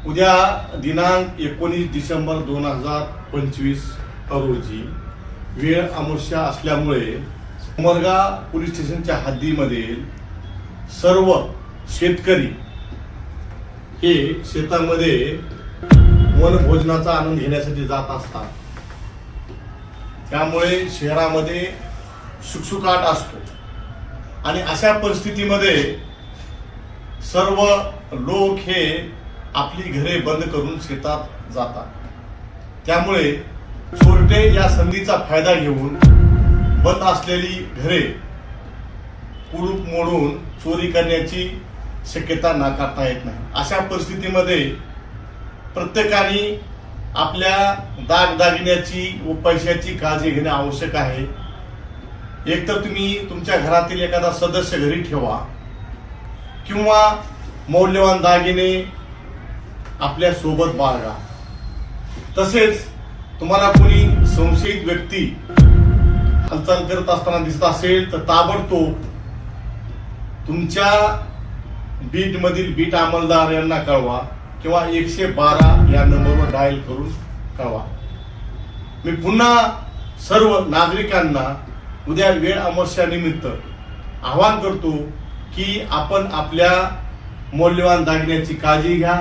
उद्या दिनांक 19 डिसेंबर 2025 रोजी वेळ अमावस्या असल्यामुळे उमरगा पोलीस स्टेशनच्या हद्दीमधील सर्व शेतकरी हे शेतामध्ये वनभोजनाचा आनंद घेण्यासाठी जात असतात. त्यामुळे शहरामध्ये शुकशुकाट असतो आणि अशा परिस्थितीमध्ये सर्व लोक हे आपली घरे बंद करून शेतात जातात. त्यामुळे चोरटे या संधीचा फायदा घेऊन बंद असलेली घरे कुलूप मोडून चोरी करण्याची शक्यता नाकारता येत नाही. अशा परिस्थितीमध्ये प्रत्येकाने आपल्या दागदागिन्याची व पैशाची काळजी घेणे आवश्यक आहे. एकतर तुम्ही तुमच्या घरातील एखादा सदस्य घरी ठेवा किंवा मौल्यवान दागिने आपल्या सोबत बाळगा. तसेच तुम्हाला कोणी संशयित व्यक्ती हालचाल करत असताना दिसत असेल तर ताबडतोब तुमच्या बीट मधील बीट अंमलदार यांना कळवा किंवा 112 या नंबरवर डायल करून कळवा. मी पुन्हा सर्व नागरिकांना उद्या वेळ अमावस्या निमित्त आवाहन करतो की आपण आपल्या मौल्यवान दागिन्याची काळजी घ्या.